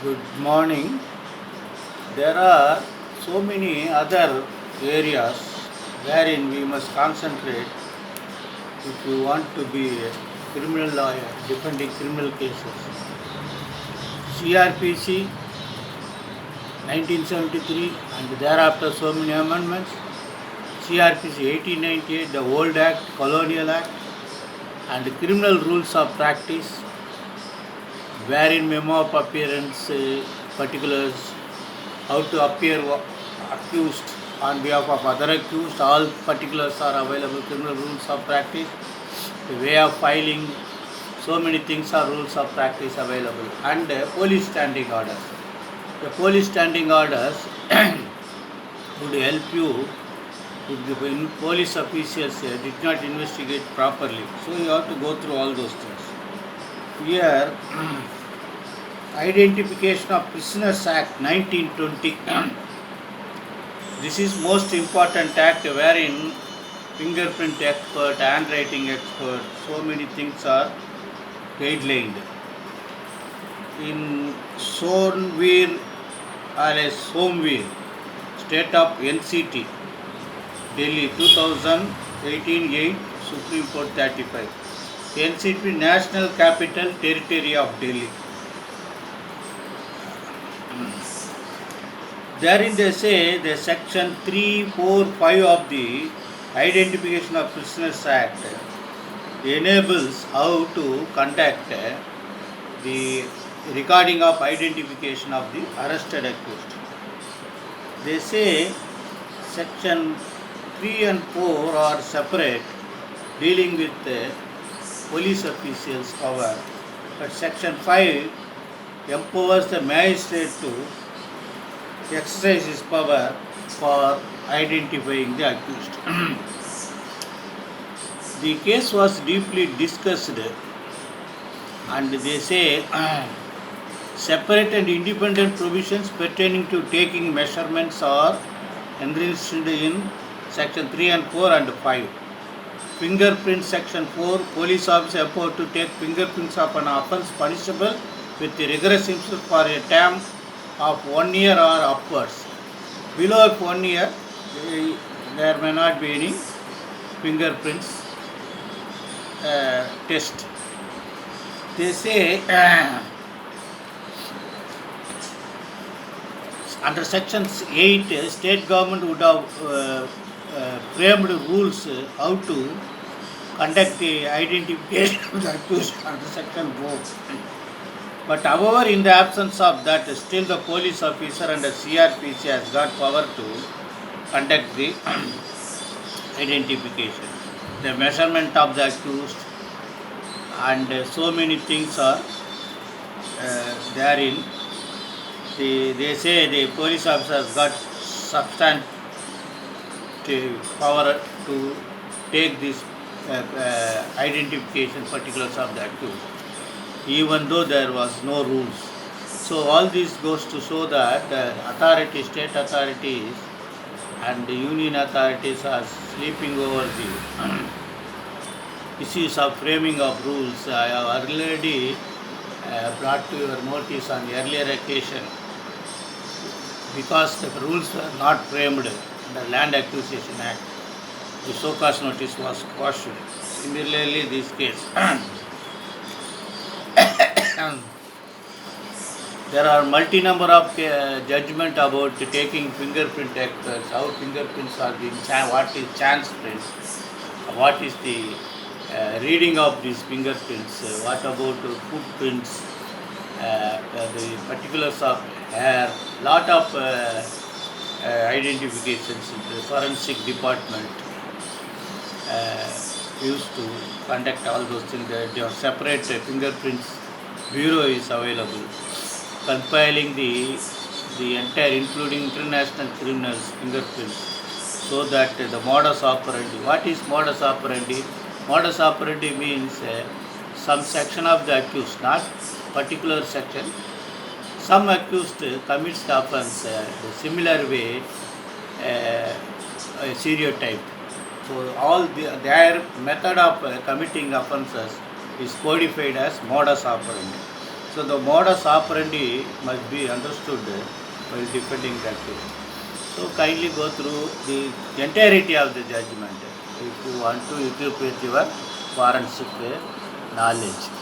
Good morning. There are so many other areas wherein we must concentrate if you want to be a criminal lawyer defending criminal cases. CRPC 1973 and thereafter so many amendments. CRPC 1898, the old act, colonial act, and the criminal rules of practice wherein memo of appearance particulars, how to appear accused on behalf of other accused, all particulars are available, criminal rules of practice, the way of filing, so many things are rules of practice available, and police standing orders. The police standing orders would help you if the police officials did not investigate properly. So you have to go through all those things. Here, Identification of Prisoners Act 1920. This is most important act wherein fingerprint expert, handwriting expert, so many things are guidelined. In Somveer alias Somveer, state of NCT, Delhi 2018-8, Supreme Court 35. NCT National Capital Territory of Delhi. Therein they say the section 3, 4, 5 of the Identification of Prisoners Act enables how to conduct the recording of identification of the arrested accused. They say section 3 and 4 are separate, dealing with police officials' power, but section 5 empowers the magistrate to exercise his power for identifying the accused. The case was deeply discussed, and they say separate and independent provisions pertaining to taking measurements are enriched in section 3 and 4 and 5. Fingerprint section 4, police officer empowered to take fingerprints of an offence punishable with rigorous imprisonment for a term of 1 year or upwards. Below 1 year, there may not be any fingerprints test. They say under section 8, state government would have framed rules how to conduct the identification of the accused under section 4. But however, in the absence of that, still the police officer and the CRPC has got power to conduct the identification, the measurement of the accused, and so many things are therein. They say the police officer has got substantive power to take this identification particulars of the accused, even though there was no rules. So all this goes to show that the authorities, state authorities and the union authorities are sleeping over the issues of framing of rules. I have already brought to your notice on the earlier occasion, because the rules were not framed in the Land Acquisition Act, the show cause notice was quashed. Similarly, this case. There are multi-number of judgment about taking fingerprint experts, how fingerprints are being, what is chance prints, what is the reading of these fingerprints, what about footprints, the particulars of hair, lot of identifications. The forensic department used to conduct all those things. There are separate fingerprints bureau is available, compiling the entire, including international criminals' fingerprints, so that the modus operandi. What is modus operandi? Modus operandi means some section of the accused, not particular section. Some accused commits the offence the similar way, a stereotype. So all their method of committing offences is codified as modus operandi. So the modus operandi must be understood while defending that case. So kindly go through the entirety of the judgment if you want to equip with your forensic knowledge.